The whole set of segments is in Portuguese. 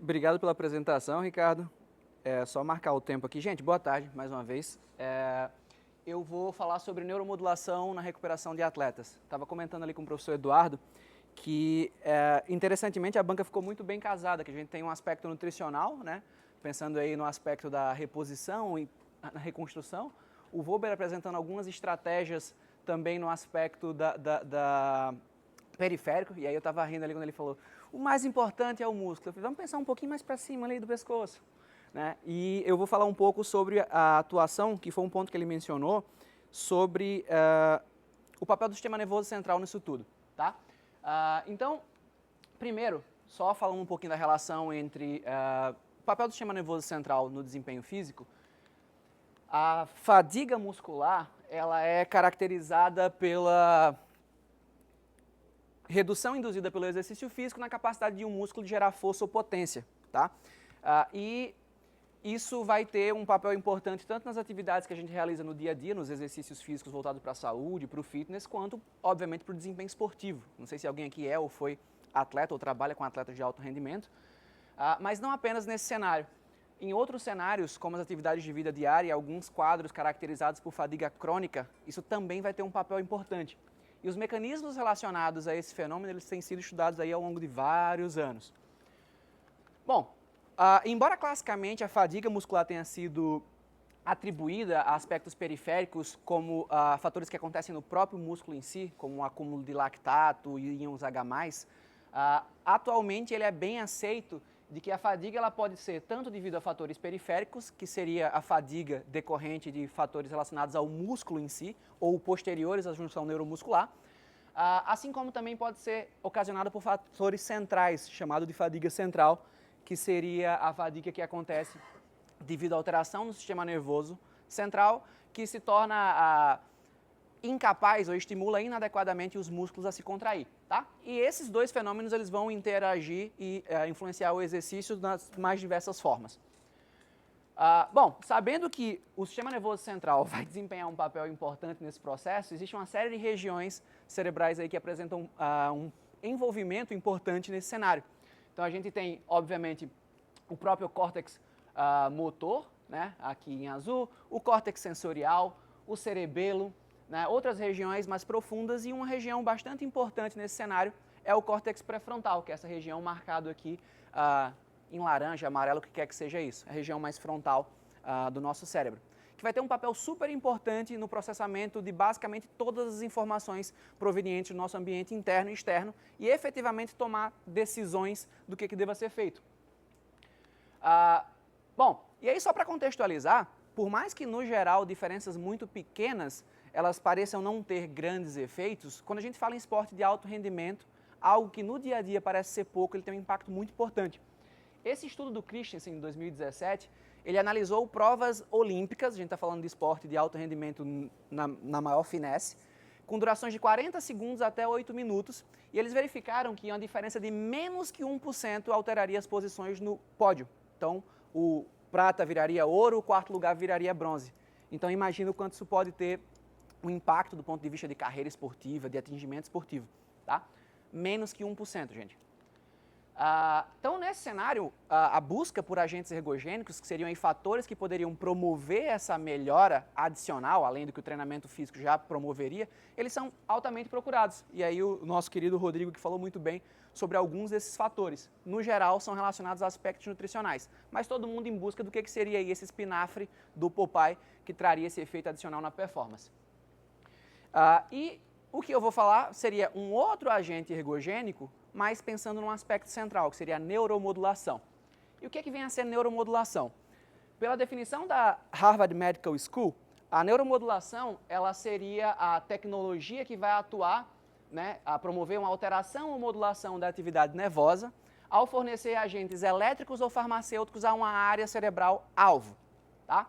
Obrigado pela apresentação, Ricardo. É só marcar o tempo aqui. Gente, boa tarde, mais uma vez. Eu vou falar sobre neuromodulação na recuperação de atletas. Estava comentando ali com o professor Eduardo que, interessantemente, a banca ficou muito bem casada, que a gente tem um aspecto nutricional, né? Pensando aí no aspecto da reposição e na reconstrução. O Vober apresentando algumas estratégias também no aspecto da periférico, e aí eu estava rindo ali quando ele falou, o mais importante é o músculo. Eu falei, vamos pensar um pouquinho mais para cima ali do pescoço. Né? E eu vou falar um pouco sobre a atuação, que foi um ponto que ele mencionou, sobre o papel do sistema nervoso central nisso tudo. Tá? Então, primeiro, só falando um pouquinho da relação entre o papel do sistema nervoso central no desempenho físico, a fadiga muscular ela é caracterizada pela redução induzida pelo exercício físico na capacidade de um músculo de gerar força ou potência. Tá? E isso vai ter um papel importante tanto nas atividades que a gente realiza no dia a dia, nos exercícios físicos voltados para a saúde, para o fitness, quanto, obviamente, para o desempenho esportivo. Não sei se alguém aqui é ou foi atleta ou trabalha com atletas de alto rendimento, mas não apenas nesse cenário. Em outros cenários, como as atividades de vida diária e alguns quadros caracterizados por fadiga crônica, isso também vai ter um papel importante. E os mecanismos relacionados a esse fenômeno, eles têm sido estudados aí ao longo de vários anos. Bom, embora classicamente a fadiga muscular tenha sido atribuída a aspectos periféricos como fatores que acontecem no próprio músculo em si, como o acúmulo de lactato e íons H+, atualmente ele é bem aceito de que a fadiga ela pode ser tanto devido a fatores periféricos, que seria a fadiga decorrente de fatores relacionados ao músculo em si, ou posteriores à junção neuromuscular, assim como também pode ser ocasionada por fatores centrais, chamado de fadiga central, que seria a fadiga que acontece devido à alteração no sistema nervoso central, que se torna incapaz ou estimula inadequadamente os músculos a se contrair, tá? E esses dois fenômenos eles vão interagir e influenciar o exercício nas mais diversas formas. Bom, sabendo que o sistema nervoso central vai desempenhar um papel importante nesse processo, existe uma série de regiões cerebrais aí que apresentam um envolvimento importante nesse cenário. Então a gente tem, obviamente, o próprio córtex motor, né, aqui em azul, o córtex sensorial, o cerebelo, né, outras regiões mais profundas, e uma região bastante importante nesse cenário é o córtex pré-frontal, que é essa região marcada aqui em laranja, amarelo, o que quer que seja isso, a região mais frontal do nosso cérebro, que vai ter um papel super importante no processamento de basicamente todas as informações provenientes do nosso ambiente interno e externo e efetivamente tomar decisões do que deva ser feito. Bom, e aí só para contextualizar, por mais que no geral diferenças muito pequenas elas pareçam não ter grandes efeitos, quando a gente fala em esporte de alto rendimento, algo que no dia a dia parece ser pouco, ele tem um impacto muito importante. Esse estudo do Christensen, em 2017, ele analisou provas olímpicas, a gente está falando de esporte de alto rendimento na maior finesse, com durações de 40 segundos até 8 minutos, e eles verificaram que uma diferença de menos que 1% alteraria as posições no pódio. Então, o prata viraria ouro, o quarto lugar viraria bronze. Então, imagina o quanto isso pode ter um impacto do ponto de vista de carreira esportiva, de atingimento esportivo. Tá? Menos que 1%, gente. Então, nesse cenário, a busca por agentes ergogênicos, que seriam aí fatores que poderiam promover essa melhora adicional, além do que o treinamento físico já promoveria, eles são altamente procurados. E aí o nosso querido Rodrigo que falou muito bem sobre alguns desses fatores. No geral, são relacionados a aspectos nutricionais, mas todo mundo em busca do que seria aí esse espinafre do Popeye que traria esse efeito adicional na performance. E o que eu vou falar seria um outro agente ergogênico, mas pensando num aspecto central, que seria a neuromodulação. E o que vem a ser neuromodulação? Pela definição da Harvard Medical School, a neuromodulação ela seria a tecnologia que vai atuar, né, a promover uma alteração ou modulação da atividade nervosa ao fornecer agentes elétricos ou farmacêuticos a uma área cerebral alvo. Tá?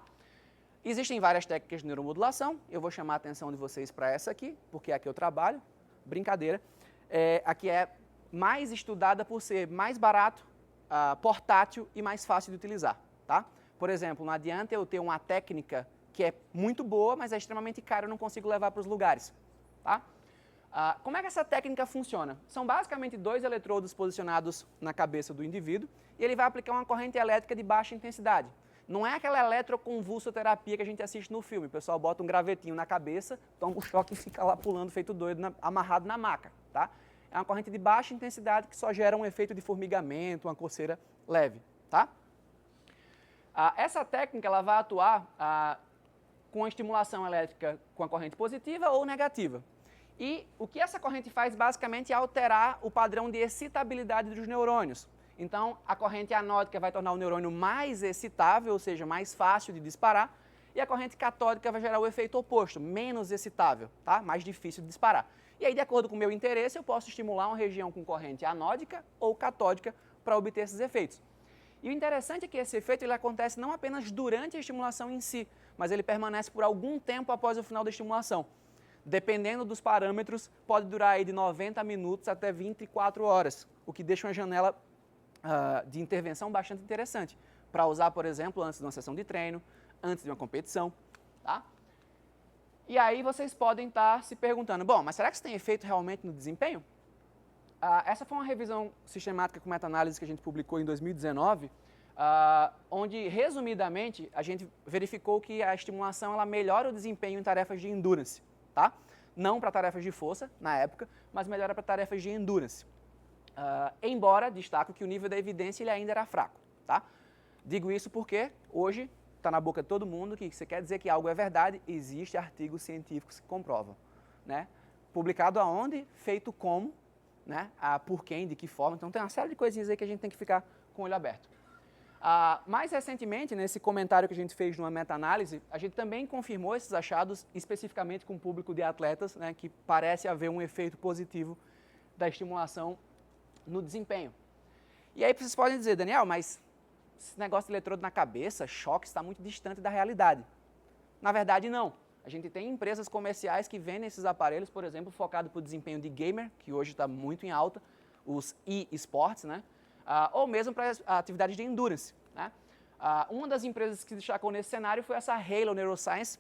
Existem várias técnicas de neuromodulação, eu vou chamar a atenção de vocês para essa aqui, porque é a que eu trabalho, brincadeira. Aqui é mais estudada por ser mais barato, portátil e mais fácil de utilizar. Tá? Por exemplo, não adianta eu ter uma técnica que é muito boa, mas é extremamente cara, eu não consigo levar para os lugares. Tá? Como é que essa técnica funciona? São basicamente 2 eletrodos posicionados na cabeça do indivíduo e ele vai aplicar uma corrente elétrica de baixa intensidade. Não é aquela eletroconvulsoterapia que a gente assiste no filme. O pessoal bota um gravetinho na cabeça, toma um choque e fica lá pulando feito doido, amarrado na maca. Tá? É uma corrente de baixa intensidade que só gera um efeito de formigamento, uma coceira leve. Tá? Essa técnica ela vai atuar com a estimulação elétrica com a corrente positiva ou negativa. E o que essa corrente faz basicamente é alterar o padrão de excitabilidade dos neurônios. Então, a corrente anódica vai tornar o neurônio mais excitável, ou seja, mais fácil de disparar, e a corrente catódica vai gerar o efeito oposto, menos excitável, tá? Mais difícil de disparar. E aí, de acordo com o meu interesse, eu posso estimular uma região com corrente anódica ou catódica para obter esses efeitos. E o interessante é que esse efeito ele acontece não apenas durante a estimulação em si, mas ele permanece por algum tempo após o final da estimulação. Dependendo dos parâmetros, pode durar aí de 90 minutos até 24 horas, o que deixa uma janela de intervenção bastante interessante, para usar, por exemplo, antes de uma sessão de treino, antes de uma competição. Tá? E aí vocês podem estar se perguntando, bom, mas será que isso tem efeito realmente no desempenho? Essa foi uma revisão sistemática com meta-análise que a gente publicou em 2019, onde, resumidamente, a gente verificou que a estimulação ela melhora o desempenho em tarefas de endurance. Tá? Não para tarefas de força, na época, mas melhora para tarefas de endurance. Embora, destaco que o nível da evidência ele ainda era fraco. Tá? Digo isso porque hoje está na boca de todo mundo que você quer dizer que algo é verdade, existe artigos científicos que comprovam. Né? Publicado aonde? Feito como? Né? Por quem? De que forma? Então tem uma série de coisinhas aí que a gente tem que ficar com o olho aberto. Mais recentemente, nesse comentário que a gente fez numa meta-análise, a gente também confirmou esses achados especificamente com o público de atletas, né, que parece haver um efeito positivo da estimulação no desempenho. E aí vocês podem dizer, Daniel, mas esse negócio de eletrodo na cabeça, choque, está muito distante da realidade. Na verdade, não. A gente tem empresas comerciais que vendem esses aparelhos, por exemplo, focado para o desempenho de gamer, que hoje está muito em alta, os e-sports, né? Ou mesmo para atividades de endurance. Né? Uma das empresas que se destacou nesse cenário foi essa Halo Neuroscience,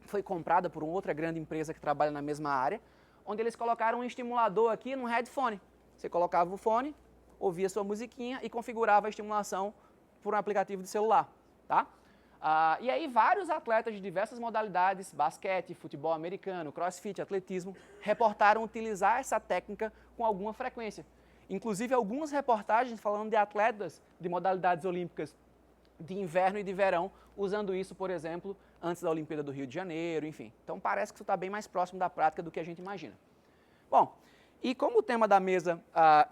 que foi comprada por uma outra grande empresa que trabalha na mesma área, onde eles colocaram um estimulador aqui no headphone. Você colocava o fone, ouvia sua musiquinha e configurava a estimulação por um aplicativo de celular. Tá? E aí vários atletas de diversas modalidades, basquete, futebol americano, crossfit, atletismo, reportaram utilizar essa técnica com alguma frequência. Inclusive, algumas reportagens falando de atletas de modalidades olímpicas de inverno e de verão, usando isso, por exemplo, antes da Olimpíada do Rio de Janeiro, enfim. Então, parece que isso está bem mais próximo da prática do que a gente imagina. Bom, e como o tema da mesa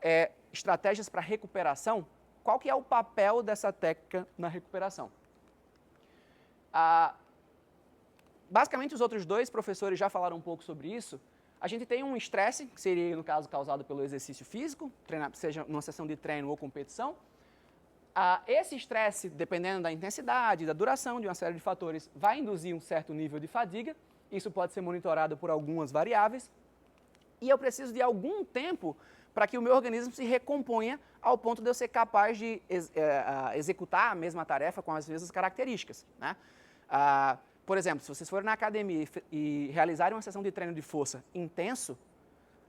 é estratégias para recuperação, qual que é o papel dessa técnica na recuperação? Basicamente, os outros dois professores já falaram um pouco sobre isso. A gente tem um estresse, que seria, no caso, causado pelo exercício físico, seja numa sessão de treino ou competição. Esse estresse, dependendo da intensidade, da duração, de uma série de fatores, vai induzir um certo nível de fadiga. Isso pode ser monitorado por algumas variáveis. E eu preciso de algum tempo para que o meu organismo se recomponha ao ponto de eu ser capaz de executar a mesma tarefa com as mesmas características. Né? Por exemplo, se vocês forem na academia e realizarem uma sessão de treino de força intenso,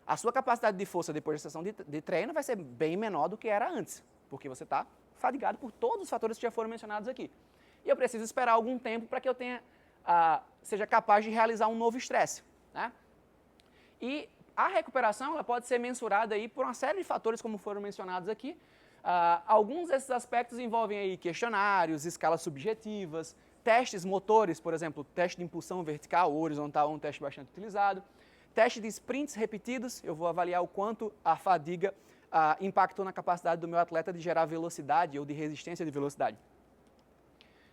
a sua capacidade de força depois da sessão de treino vai ser bem menor do que era antes, porque você está fadigado por todos os fatores que já foram mencionados aqui. E eu preciso esperar algum tempo para que eu seja capaz de realizar um novo estresse. Né? E a recuperação ela pode ser mensurada aí por uma série de fatores, como foram mencionados aqui. Alguns desses aspectos envolvem aí questionários, escalas subjetivas, testes motores, por exemplo, teste de impulsão vertical ou horizontal, um teste bastante utilizado. Teste de sprints repetidos, eu vou avaliar o quanto a fadiga impactou na capacidade do meu atleta de gerar velocidade ou de resistência de velocidade.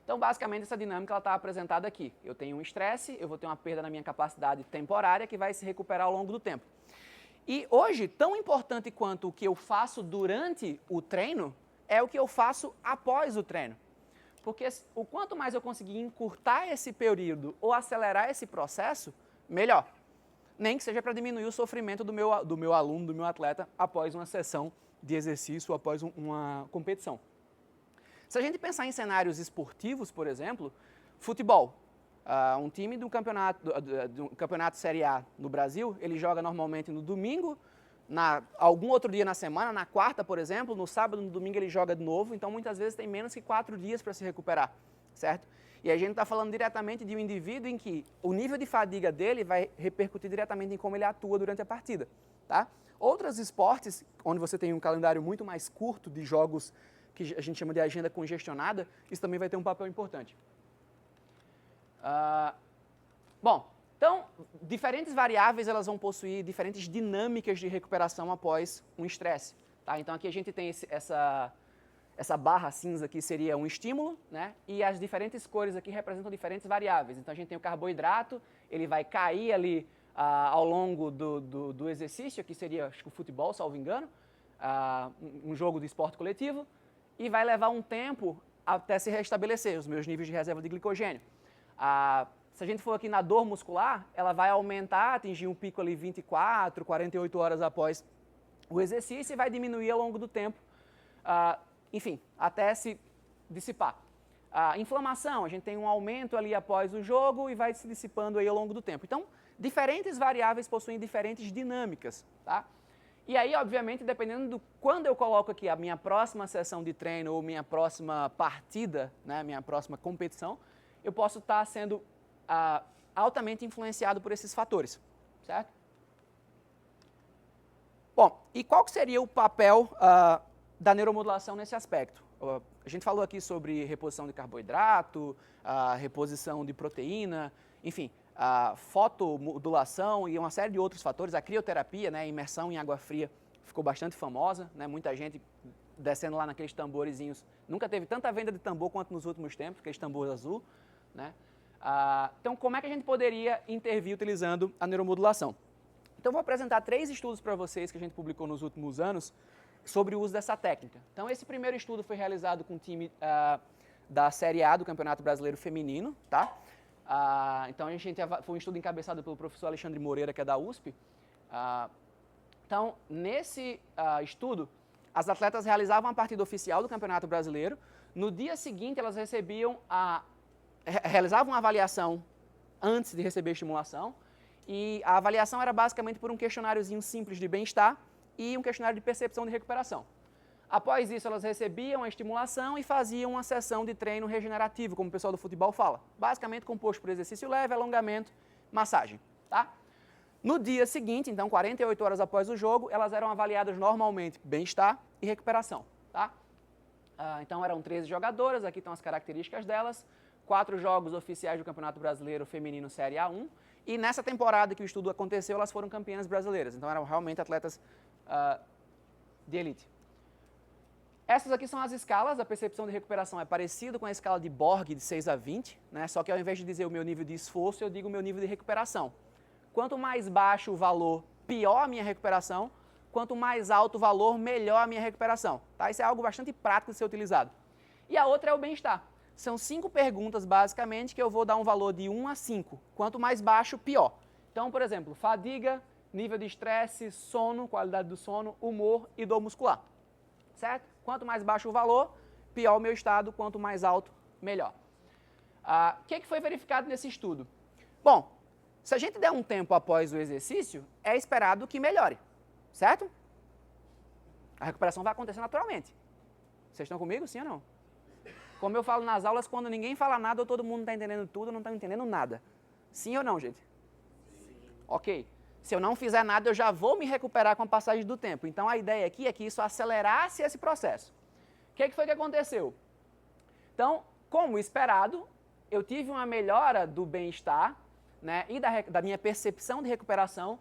Então, basicamente, essa dinâmica está apresentada aqui. Eu tenho um estresse, eu vou ter uma perda na minha capacidade temporária que vai se recuperar ao longo do tempo. E hoje, tão importante quanto o que eu faço durante o treino é o que eu faço após o treino. Porque o quanto mais eu conseguir encurtar esse período ou acelerar esse processo, melhor. Nem que seja para diminuir o sofrimento do meu aluno, do meu atleta, após uma sessão de exercício, após uma competição. Se a gente pensar em cenários esportivos, por exemplo, futebol. Um time do campeonato Série A no Brasil, ele joga normalmente no domingo, algum outro dia na semana, na quarta, por exemplo, no sábado, no domingo ele joga de novo, então muitas vezes tem menos que 4 dias para se recuperar, certo? E a gente está falando diretamente de um indivíduo em que o nível de fadiga dele vai repercutir diretamente em como ele atua durante a partida, tá? Outros esportes, onde você tem um calendário muito mais curto de jogos que a gente chama de agenda congestionada, isso também vai ter um papel importante. Bom, então, diferentes variáveis elas vão possuir diferentes dinâmicas de recuperação após um estresse, tá? Então aqui a gente tem essa barra cinza aqui seria um estímulo, né? E as diferentes cores aqui representam diferentes variáveis. Então a gente tem o carboidrato, ele vai cair ali ao longo do exercício, aqui seria, acho que o futebol, salvo engano, um jogo de esporte coletivo, e vai levar um tempo até se restabelecer os meus níveis de reserva de glicogênio. Se a gente for aqui na dor muscular, ela vai aumentar, atingir um pico ali 24, 48 horas após o exercício e vai diminuir ao longo do tempo, enfim, até se dissipar. A inflamação, a gente tem um aumento ali após o jogo e vai se dissipando aí ao longo do tempo. Então, diferentes variáveis possuem diferentes dinâmicas, tá? E aí, obviamente, dependendo do quando eu coloco aqui a minha próxima sessão de treino ou minha próxima partida, né, minha próxima competição, eu posso estar sendo altamente influenciado por esses fatores, certo? Bom, e qual que seria o papel da neuromodulação nesse aspecto? A gente falou aqui sobre reposição de carboidrato, reposição de proteína, enfim, fotomodulação e uma série de outros fatores. A crioterapia, né, a imersão em água fria, ficou bastante famosa, né, muita gente descendo lá naqueles tamborezinhos. Nunca teve tanta venda de tambor quanto nos últimos tempos, aqueles tambores azul, né? Então, como é que a gente poderia intervir utilizando a neuromodulação? Então, vou apresentar 3 estudos para vocês que a gente publicou nos últimos anos sobre o uso dessa técnica. Então, esse primeiro estudo foi realizado com o time da Série A do Campeonato Brasileiro Feminino, tá? Então, foi um estudo encabeçado pelo professor Alexandre Moreira, que é da USP. Então, nesse estudo, as atletas realizavam a partida oficial do Campeonato Brasileiro. No dia seguinte, elas realizavam uma avaliação antes de receber a estimulação. E a avaliação era basicamente por um questionáriozinho simples de bem-estar e um questionário de percepção de recuperação. Após isso, elas recebiam a estimulação e faziam uma sessão de treino regenerativo, como o pessoal do futebol fala. Basicamente composto por exercício leve, alongamento, massagem, tá? No dia seguinte, então 48 horas após o jogo, elas eram avaliadas normalmente bem-estar e recuperação, tá? Então eram 13 jogadoras, aqui estão as características delas, 4 jogos oficiais do Campeonato Brasileiro Feminino Série A1, e nessa temporada que o estudo aconteceu, elas foram campeãs brasileiras, então eram realmente atletas de elite. Essas aqui são as escalas, a percepção de recuperação é parecida com a escala de Borg de 6 a 20, né? Só que ao invés de dizer o meu nível de esforço, eu digo o meu nível de recuperação. Quanto mais baixo o valor, pior a minha recuperação, quanto mais alto o valor, melhor a minha recuperação. Tá? Isso é algo bastante prático de ser utilizado. E a outra é o bem-estar. São 5 perguntas, basicamente, que eu vou dar um valor de 1 a 5. Quanto mais baixo, pior. Então, por exemplo, fadiga, nível de estresse, sono, qualidade do sono, humor e dor muscular. Certo? Quanto mais baixo o valor, pior o meu estado, quanto mais alto, melhor. O que foi verificado nesse estudo? Bom, se a gente der um tempo após o exercício, é esperado que melhore, certo? A recuperação vai acontecer naturalmente. Vocês estão comigo, sim ou não? Como eu falo nas aulas, quando ninguém fala nada, ou todo mundo está entendendo tudo, ou não está entendendo nada. Sim ou não, gente? Sim. Ok. Se eu não fizer nada, eu já vou me recuperar com a passagem do tempo. Então, a ideia aqui é que isso acelerasse esse processo. O que foi que aconteceu? Então, como esperado, eu tive uma melhora do bem-estar, né, e da minha percepção de recuperação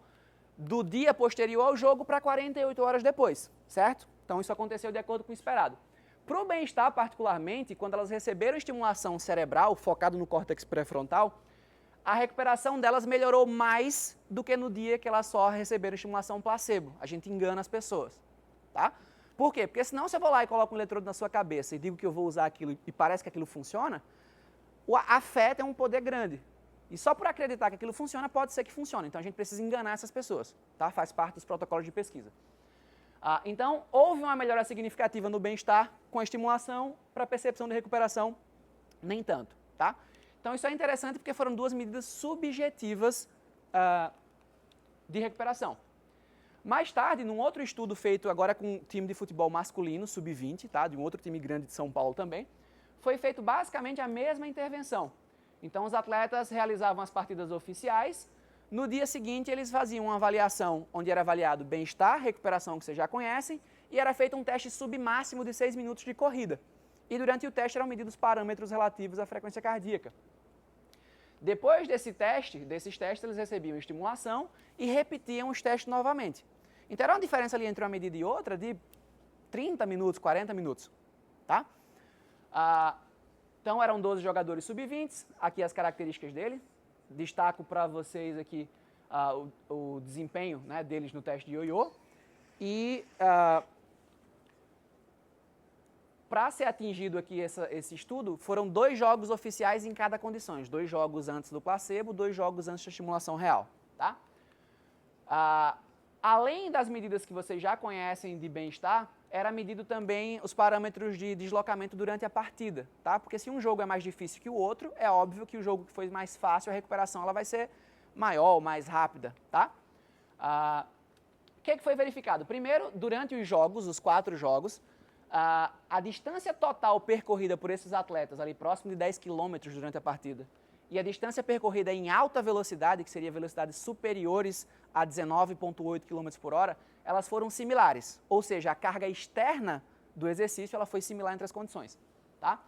do dia posterior ao jogo para 48 horas depois, certo? Então, isso aconteceu de acordo com o esperado. Para o bem-estar, particularmente, quando elas receberam estimulação cerebral focada no córtex pré-frontal, a recuperação delas melhorou mais do que no dia que elas só receberam estimulação placebo. A gente engana as pessoas, tá? Por quê? Porque senão se eu vou lá e coloco um eletrodo na sua cabeça e digo que eu vou usar aquilo e parece que aquilo funciona, a fé tem um poder grande. E só por acreditar que aquilo funciona, pode ser que funcione. Então a gente precisa enganar essas pessoas, tá? Faz parte dos protocolos de pesquisa. Então, houve uma melhora significativa no bem-estar com a estimulação, para a percepção de recuperação, nem tanto, tá? Então isso é interessante porque foram duas medidas subjetivas de recuperação. Mais tarde, num outro estudo feito agora com um time de futebol masculino, sub-20, tá? De um outro time grande de São Paulo também, foi feito basicamente a mesma intervenção. Então os atletas realizavam as partidas oficiais, no dia seguinte eles faziam uma avaliação onde era avaliado bem-estar, recuperação que vocês já conhecem, e era feito um teste submáximo de 6 minutos de corrida. E durante o teste eram medidos parâmetros relativos à frequência cardíaca. Depois desses testes eles recebiam estimulação e repetiam os testes novamente. Então era uma diferença ali entre uma medida e outra de 30 minutos, 40 minutos. Tá? Então eram 12 jogadores sub-20, aqui as características dele. Destaco para vocês aqui o desempenho, né, deles no teste de ioiô. E para ser atingido aqui esse estudo, foram 2 jogos oficiais em cada condição. 2 jogos antes do placebo, 2 jogos antes da estimulação real. Tá? Além das medidas que vocês já conhecem de bem-estar, era medido também os parâmetros de deslocamento durante a partida, tá? Porque se um jogo é mais difícil que o outro, é óbvio que o jogo que foi mais fácil, a recuperação ela vai ser maior, mais rápida, tá? O que foi verificado? Primeiro, durante os jogos, os 4 jogos, a distância total percorrida por esses atletas, ali próximo de 10 km durante a partida, e a distância percorrida em alta velocidade, que seria velocidades superiores a 19,8 km por hora, elas foram similares. Ou seja, a carga externa do exercício ela foi similar entre as condições. Tá?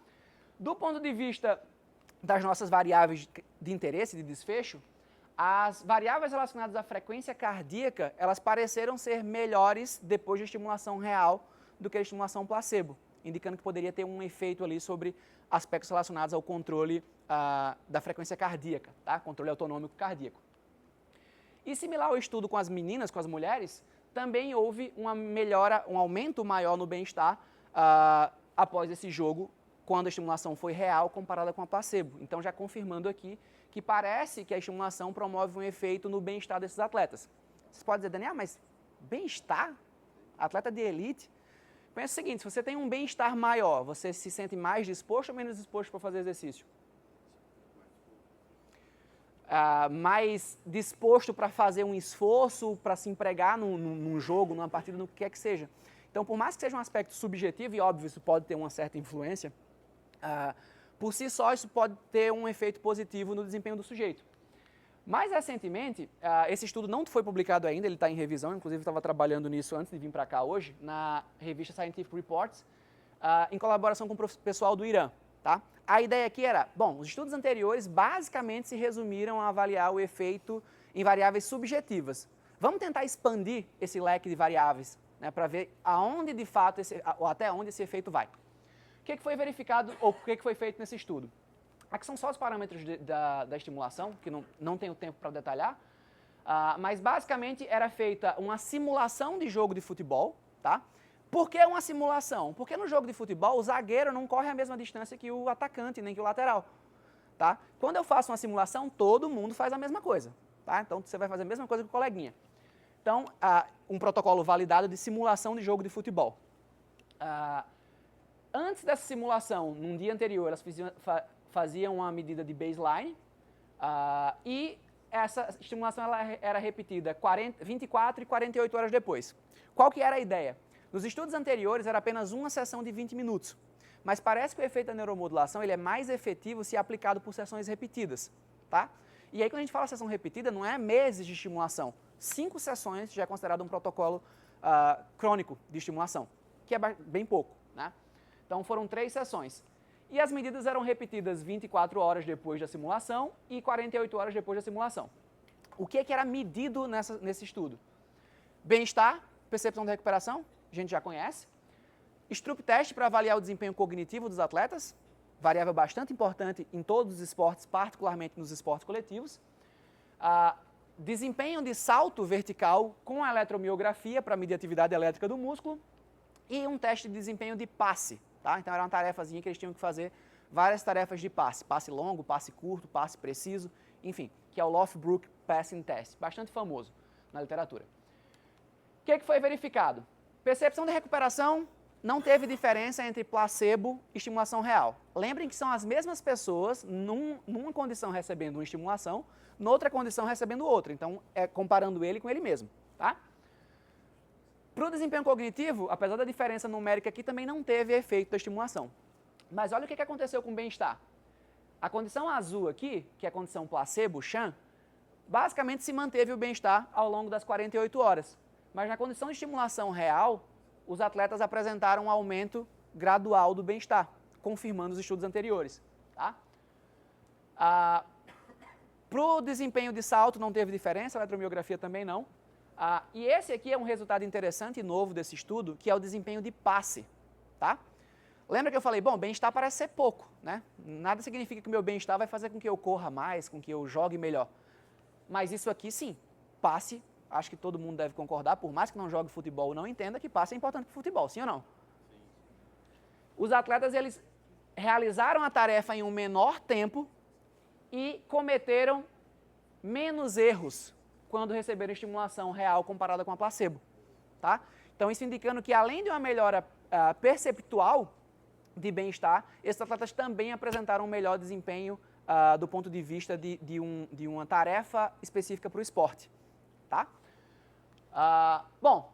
Do ponto de vista das nossas variáveis de interesse, de desfecho, as variáveis relacionadas à frequência cardíaca, elas pareceram ser melhores depois de estimulação real do que a estimulação placebo, indicando que poderia ter um efeito ali sobre aspectos relacionados ao controle da frequência cardíaca, tá? Controle autonômico cardíaco. E similar ao estudo com as meninas, com as mulheres, também houve uma melhora, um aumento maior no bem-estar após esse jogo, quando a estimulação foi real comparada com a placebo. Então, já confirmando aqui que parece que a estimulação promove um efeito no bem-estar desses atletas. Vocês podem dizer, Daniel, mas bem-estar? Atleta de elite? Pensa o seguinte, se você tem um bem-estar maior, você se sente mais disposto ou menos disposto para fazer exercício? Mais disposto para fazer um esforço, para se empregar num jogo, numa partida, no que quer que seja. Então, por mais que seja um aspecto subjetivo, e óbvio, isso pode ter uma certa influência, por si só, isso pode ter um efeito positivo no desempenho do sujeito. Mais recentemente, esse estudo não foi publicado ainda, ele está em revisão, inclusive estava trabalhando nisso antes de vir para cá hoje, na revista Scientific Reports, em colaboração com o pessoal do Irã. Tá? A ideia aqui era, bom, os estudos anteriores basicamente se resumiram a avaliar o efeito em variáveis subjetivas. Vamos tentar expandir esse leque de variáveis, né, para ver aonde de fato, ou até onde esse efeito vai. O que foi verificado, ou o que foi feito nesse estudo? Aqui são só os parâmetros da estimulação, que não tenho tempo para detalhar, mas basicamente era feita uma simulação de jogo de futebol, tá? Por que uma simulação? Porque no jogo de futebol o zagueiro não corre a mesma distância que o atacante, nem que o lateral. Tá? Quando eu faço uma simulação, todo mundo faz a mesma coisa. Tá? Então você vai fazer a mesma coisa que o coleguinha. Então, um protocolo validado de simulação de jogo de futebol. Antes dessa simulação, num dia anterior, elas faziam uma medida de baseline e essa estimulação ela era repetida 24 e 48 horas depois. Qual que era a ideia? Nos estudos anteriores era apenas uma sessão de 20 minutos, mas parece que o efeito da neuromodulação ele é mais efetivo se aplicado por sessões repetidas. Tá? E aí quando a gente fala sessão repetida, não é meses de estimulação. 5 sessões já é considerado um protocolo crônico de estimulação, que é bem pouco. Né? Então foram 3 sessões. E as medidas eram repetidas 24 horas depois da simulação e 48 horas depois da simulação. O que era medido nesse estudo? Bem-estar, percepção da recuperação, a gente já conhece. Stroop test para avaliar o desempenho cognitivo dos atletas, variável bastante importante em todos os esportes, particularmente nos esportes coletivos. Desempenho de salto vertical com a eletromiografia para medir a atividade elétrica do músculo e um teste de desempenho de passe. Tá? Então era uma tarefazinha que eles tinham que fazer várias tarefas de passe. Passe longo, passe curto, passe preciso, enfim, que é o Loughbrook Passing Test, bastante famoso na literatura. O que foi verificado? Percepção de recuperação não teve diferença entre placebo e estimulação real. Lembrem que são as mesmas pessoas, numa condição recebendo uma estimulação, noutra condição recebendo outra. Então, comparando ele com ele mesmo. Tá? Para o desempenho cognitivo, apesar da diferença numérica aqui, também não teve efeito da estimulação. Mas olha o que aconteceu com o bem-estar. A condição azul aqui, que é a condição placebo, sham, basicamente se manteve o bem-estar ao longo das 48 horas. Mas na condição de estimulação real, os atletas apresentaram um aumento gradual do bem-estar, confirmando os estudos anteriores. Tá? Para o desempenho de salto não teve diferença, a eletromiografia também não. E esse aqui é um resultado interessante e novo desse estudo, que é o desempenho de passe. Tá? Lembra que eu falei, bom, bem-estar parece ser pouco, né? Nada significa que o meu bem-estar vai fazer com que eu corra mais, com que eu jogue melhor. Mas isso aqui sim, passe, acho que todo mundo deve concordar, por mais que não jogue futebol ou não entenda, que passe é importante para o futebol, sim ou não? Sim. Os atletas, eles realizaram a tarefa em um menor tempo e cometeram menos erros quando receberam estimulação real comparada com a placebo. Tá? Então, isso indicando que além de uma melhora perceptual de bem-estar, esses atletas também apresentaram um melhor desempenho do ponto de vista de uma tarefa específica para o esporte. Tá? Bom,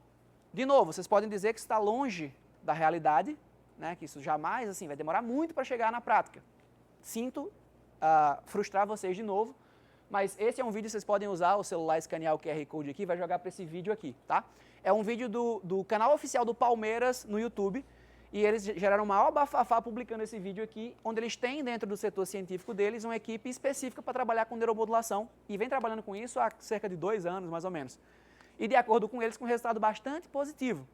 de novo, vocês podem dizer que está longe da realidade, né, que isso jamais assim, vai demorar muito para chegar na prática. Sinto frustrar vocês de novo, mas esse é um vídeo que vocês podem usar o celular, escanear o QR Code aqui, vai jogar para esse vídeo aqui. Tá? É um vídeo do canal oficial do Palmeiras no YouTube, e eles geraram o maior bafafá publicando esse vídeo aqui, onde eles têm dentro do setor científico deles uma equipe específica para trabalhar com neuromodulação, e vem trabalhando com isso há cerca de 2 anos, mais ou menos. E de acordo com eles, com um resultado bastante positivo.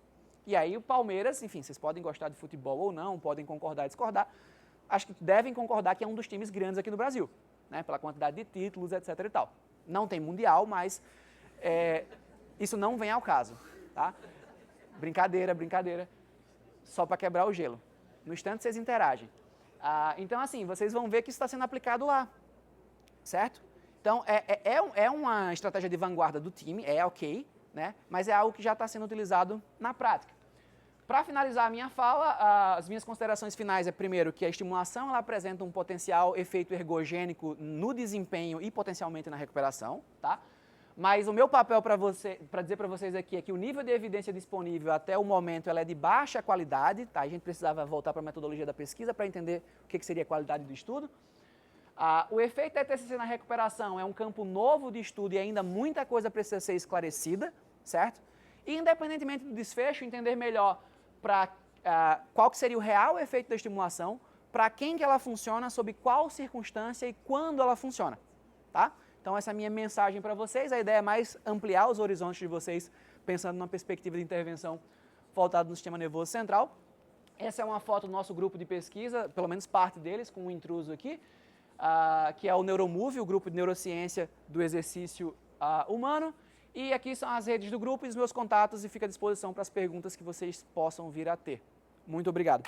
E aí o Palmeiras, enfim, vocês podem gostar de futebol ou não, podem concordar ou discordar, acho que devem concordar que é um dos times grandes aqui no Brasil, né, pela quantidade de títulos, etc e tal. Não tem mundial, mas isso não vem ao caso. Tá? Brincadeira, brincadeira. Só para quebrar o gelo. No instante vocês interagem. Então, assim, vocês vão ver que isso está sendo aplicado lá. Certo? Então, é uma estratégia de vanguarda do time, é ok, né? Mas é algo que já está sendo utilizado na prática. Para finalizar a minha fala, as minhas considerações finais é, primeiro, que a estimulação ela apresenta um potencial efeito ergogênico no desempenho e potencialmente na recuperação, tá? Mas o meu papel para dizer para vocês aqui é que o nível de evidência disponível até o momento ela é de baixa qualidade, tá? A gente precisava voltar para a metodologia da pesquisa para entender o que seria a qualidade do estudo. O efeito da ETCC na recuperação é um campo novo de estudo e ainda muita coisa precisa ser esclarecida, certo? E independentemente do desfecho, entender melhor qual que seria o real efeito da estimulação, para quem que ela funciona, sob qual circunstância e quando ela funciona, tá? Então, essa é a minha mensagem para vocês. A ideia é mais ampliar os horizontes de vocês, pensando numa perspectiva de intervenção voltada no sistema nervoso central. Essa é uma foto do nosso grupo de pesquisa, pelo menos parte deles, com um intruso aqui, que é o Neuromove, o grupo de neurociência do exercício humano. E aqui são as redes do grupo e os meus contatos, e fica à disposição para as perguntas que vocês possam vir a ter. Muito obrigado.